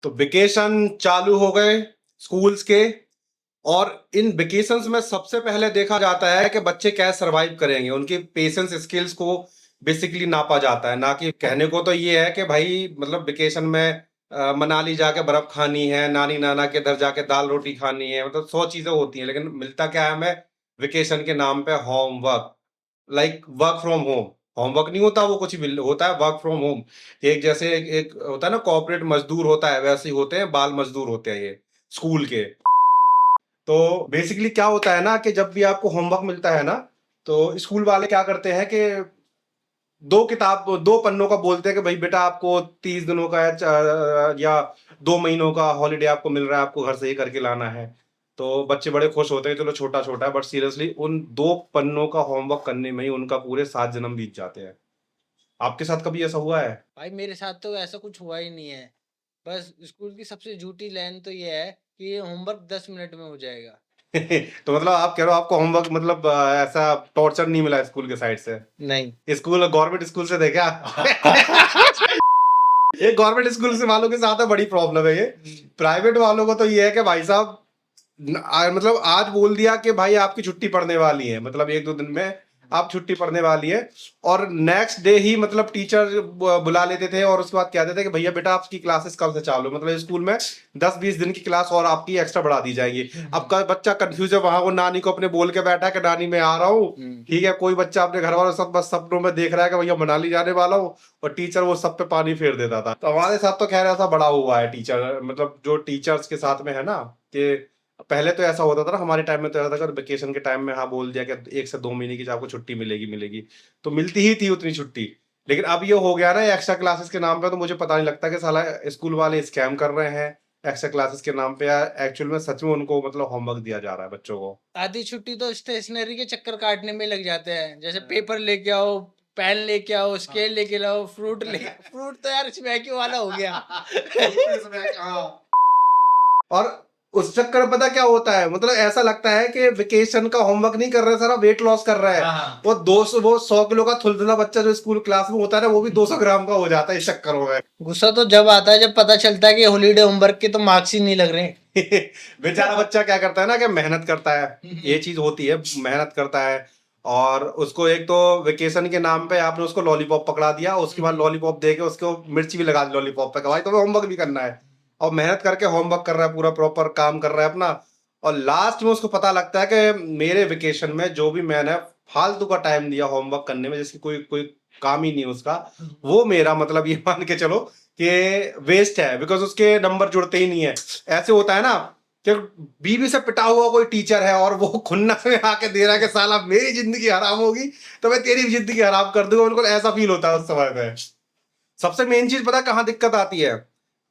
तो वेकेशन चालू हो गए स्कूल्स के। और इन वेकेशंस में सबसे पहले देखा जाता है कि बच्चे कैसे सरवाइव करेंगे, उनकी पेशेंस स्किल्स को बेसिकली नापा जाता है। ना कि कहने को तो ये है कि भाई मतलब वेकेशन में मनाली जाके बर्फ खानी है, नानी नाना के घर जाके दाल रोटी खानी है, मतलब 100 चीजें होती हैं, लेकिन मिलता क्या है हमें वेकेशन के नाम पे? Homework. Like work from home. Homework नहीं होता, वो कुछ भी होता है वर्क फ्रॉम होम। एक जैसे एक होता है ना कॉर्पोरेट मजदूर होता है, वैसे ही होते हैं बाल मजदूर होते हैं ये स्कूल के। तो बेसिकली क्या होता है ना कि जब भी आपको होमवर्क मिलता है ना, तो स्कूल वाले क्या करते हैं कि दो पन्नों का बोलते हैं कि भाई बेटा आपको 30 दिनों का या 2 महीनों का हॉलीडे आपको मिल रहा है, आपको घर से ही करके लाना है। तो बच्चे बड़े खुश होते हैं, चलो छोटा छोटा है, बट सीरियसली उन 2 पन्नों का होमवर्क करने में ही उनका पूरे 7 जन्म बीत जाते हैं। आपके साथ कभी ऐसा हुआ है? भाई मेरे साथ तो ऐसा कुछ हुआ ही नहीं है। बस स्कूल की सबसे झूठी लाइन तो ये है कि ये होमवर्क 10 मिनट में हो जाएगा। तो मतलब आप कह रहे हो आपको होमवर्क मतलब ऐसा टॉर्चर नहीं मिला स्कूल के साइड से? नहीं। स्कूल गवर्नमेंट स्कूल से देखा। ये गवर्नमेंट स्कूल से वालों के साथ है बड़ी प्रॉब्लम है ये। प्राइवेट वालों को तो ये है कि भाई साहब मतलब आज बोल दिया कि भाई आपकी छुट्टी पड़ने वाली है, मतलब 1-2 दिन में आप छुट्टी पड़ने वाली है, और नेक्स्ट डे ही मतलब टीचर बुला लेते थे और उसके बाद कहते थे कि भैया बेटा आपकी क्लासेस कब से चालू है, मतलब स्कूल में 10-20 दिन की क्लास और आपकी एक्स्ट्रा बढ़ा दी जाएगी। अब का बच्चा कंफ्यूज है, वहां वो नानी को अपने बोल के बैठा है कि नानी मैं आ रहा हूँ, ठीक है। कोई बच्चा अपने घर वालों सब बस सपनों में देख रहा है कि भैया मनाली जाने वाला हूँ, और टीचर वो सब पे पानी फेर देता था। तो हमारे साथ तो खैर ऐसा बड़ा हुआ है टीचर, मतलब जो टीचर्स के साथ में है ना, कि पहले तो ऐसा होता था ना, हमारे टाइम में तो ऐसा था कि वेकेशन के टाइम में हाँ बोल दिया कि 1 से 2 महीने की जो आपको छुट्टी मिलेगी मिलेगी, तो मिलती ही थी उतनी छुट्टी। लेकिन अब ये हो गया ना एक्स्ट्रा क्लासेस के नाम पे, तो मुझे पता नहीं लगता कि साला स्कूल वाले स्कैम कर रहे हैं एक्स्ट्रा क्लासेस के नाम पे, या एक्चुअल में सच में उनको मतलब होमवर्क दिया जा रहा है बच्चों को। आधी छुट्टी तो स्टेशनरी के चक्कर काटने में लग जाते हैं, जैसे पेपर लेके आओ, पेन लेके आओ, स्केल लेके आओ, फ्रूट तो यार स्मैकी वाला हो गया। और उस चक्कर में पता क्या होता है, मतलब ऐसा लगता है कि वेकेशन का होमवर्क नहीं कर रहा है, सारा वेट लॉस कर रहा है। वो 100 किलो का थुलथुला बच्चा जो स्कूल क्लास में होता है ना, वो भी 200 ग्राम का हो जाता है इस चक्कर में। गुस्सा तो जब आता है जब पता चलता है कि हॉलीडे होमवर्क के तो मार्क्स ही नहीं लग रहे। बेचारा बच्चा क्या करता है ना कि मेहनत करता है, ये चीज होती है, मेहनत करता है, और उसको एक तो वेकेशन के नाम पे आपने उसको लॉलीपॉप पकड़ा दिया, उसके बाद लॉलीपॉप दे के उसको मिर्ची भी लगा दी लॉलीपॉप पे, भाई तुम्हें होमवर्क भी करना है, और मेहनत करके होमवर्क कर रहा है, पूरा प्रॉपर काम कर रहा है अपना, और लास्ट में उसको पता लगता है कि मेरे वेकेशन में जो भी मैंने फालतू का टाइम दिया होमवर्क करने में, जिसकी कोई कोई काम ही नहीं उसका, वो मेरा मतलब ये मान के चलो कि वेस्ट है, बिकॉज उसके नंबर जुड़ते ही नहीं है। ऐसे होता है ना कि बीवी से पिटा हुआ कोई टीचर है और वो खुन्नस में आके दे रहा है कि साला मेरी जिंदगी हराम होगी तो मैं तेरी भी जिंदगी हराम कर दूंगा, बिल्कुल ऐसा फील होता है उस समय पे। सबसे मेन चीज पता कहाँ दिक्कत आती है?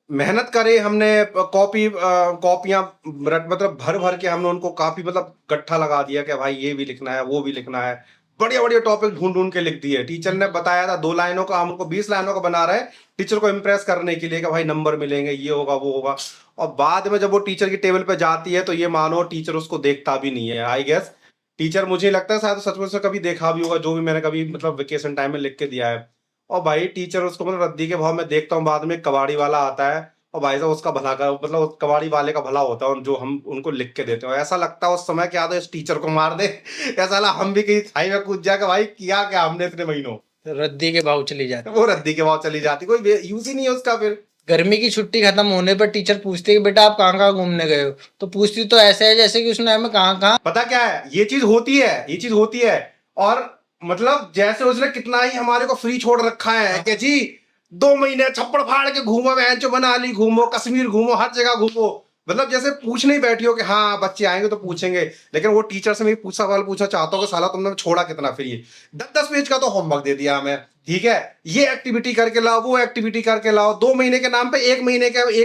मेहनत करे हमने, कॉपियां मतलब भर भर के हमने उनको काफी मतलब गट्ठा लगा दिया कि भाई ये भी लिखना है वो भी लिखना है, बढ़िया बढ़िया टॉपिक ढूंढ ढूंढ के लिख दिए। टीचर ने बताया था 2 लाइनों का, हम उनको 20 लाइनों का बना रहे हैं टीचर को इम्प्रेस करने के लिए कि भाई नंबर मिलेंगे, ये होगा वो होगा, और बाद में जब वो टीचर की टेबल पे जाती है तो ये मानो टीचर उसको देखता भी नहीं है। आई गेस टीचर, मुझे लगता है शायद सच में से कभी देखा भी होगा जो भी मैंने कभी मतलब वेकेशन टाइम में लिख के दिया है, और भाई टीचर उसको मतलब रद्दी के भाव में देखता हूँ, बाद में कबाड़ी वाला आता है और भाई साहब उसका भला कर, मतलब उस कबाड़ी वाले का भला होता है, और जो हम उनको लिख के देते हैं, ऐसा लगता है उस समय क्या तो इस टीचर को मार दे, ऐसा लगा हम भी कहीं थाई में कूद जाए कि भाई किया क्या हमने इतने महीनों। रद्दी के भाव चली जाती। वो रद्दी के भाव चली जाती, कोई यूज ही नहीं है उसका फिर। गर्मी की छुट्टी खत्म होने पर टीचर पूछती है कि बेटा आप कहाँ कहाँ घूमने गए हो, तो पूछती तो ऐसे है जैसे कि उसने हमें कहाँ कहाँ। पता क्या है, ये चीज होती है, ये चीज होती है, और मतलब जैसे उसने कितना ही हमारे को फ्री छोड़ रखा है कि जी 2 महीने छप्पड़ फाड़ के घूमो, जो मनाली घूमो, कश्मीर घूमो, हर जगह घूमो, मतलब जैसे पूछने ही बैठी हो कि हाँ बच्चे आएंगे तो पूछेंगे। लेकिन वो टीचर से मैं पूछा सवाल पूछना चाहता हूँ कि साला तुमने छोड़ा कितना फ्री? 10-10 पेज का तो होमवर्क दे दिया हमें, ठीक है, ये एक्टिविटी करके लाओ वो एक्टिविटी करके लाओ, 2 महीने के नाम पे 1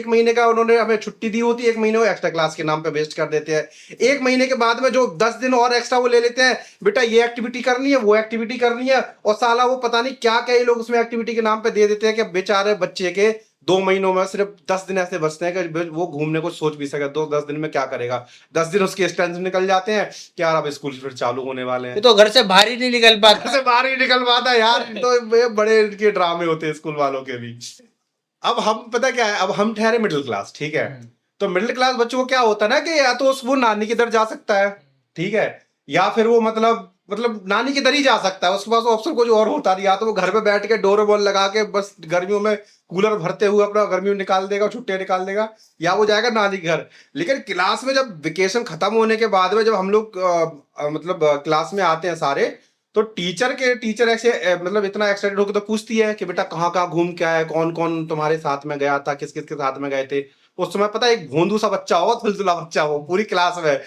महीने का उन्होंने हमें छुट्टी दी होती है, 1 महीने वो एक्स्ट्रा क्लास के नाम पे वेस्ट कर देते हैं। 1 महीने के बाद में जो 10 दिन और एक्स्ट्रा वो ले लेते हैं, बेटा ये एक्टिविटी करनी है वो एक्टिविटी करनी है, और साला वो पता नहीं क्या क्या ये लोग उसमें एक्टिविटी के नाम पे दे देते हैं कि बेचारे बच्चे के 2 महीनों में सिर्फ 10 दिन ऐसे बचते हैं कि वो घूमने को सोच भी सके। 10 दिन में क्या करेगा? 10 दिन उसके स्ट्रेंथ निकल जाते हैं कि यार अब स्कूल फिर चालू होने वाले हैं, ये तो घर से बाहर ही नहीं निकल पाता। से बाहर ही निकल पाता है यार। तो ये बड़े इनके ड्रामे होते हैं स्कूल वालों के भी। अब हम पता क्या है, अब हम ठहरे मिडिल क्लास, ठीक है। हम्म, तो मिडिल क्लास बच्चों को क्या होता है ना कि या तो वो नानी की दर जा सकता है, ठीक है, या फिर वो मतलब नानी की दर ही जा सकता है, उसके पास ऑप्शन कुछ और होता नहीं। या तो वो घर पे बैठ के डोरेमोन लगा के बस गर्मियों में कूलर भरते हुए अपना गर्मियों निकाल देगा, छुट्टियां निकाल देगा, या वो जाएगा नानी के घर। लेकिन क्लास में जब वेकेशन खत्म होने के बाद में जब हम लोग मतलब क्लास में आते हैं सारे, तो टीचर ऐसे मतलब इतना एक्साइटेड होकर तो पूछती है कि बेटा कहाँ कहाँ घूम के आया, कौन कौन तुम्हारे साथ में गया था, किस किस के साथ में गए थे। उस समय पता है एक भोंदू सा बच्चा हो, थुलथुला बच्चा हो पूरी क्लास में,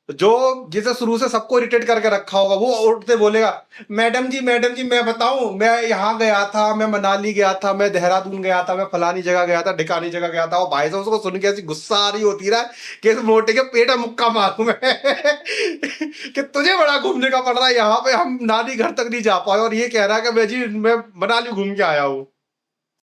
जो जिसे शुरू से सबको इरिटेट करके रखा होगा, वो उठते बोलेगा, मैडम जी मैं बताऊं, मैं यहाँ गया था, मैं मनाली गया था, मैं देहरादून गया था, मैं फलानी जगह गया था, ढिकानी जगह गया था। और भाई साहब उसको सुन के ऐसी गुस्सा आ रही होती है कि इस मोटे के पेट में मुक्का मारूं मैं कि तुझे बड़ा घूमने का पड़ रहा है, यहाँ पे हम नानी घर तक नहीं जा पाए और ये कह रहा है कि मैं जी मैं मनाली घूम के आया हूँ।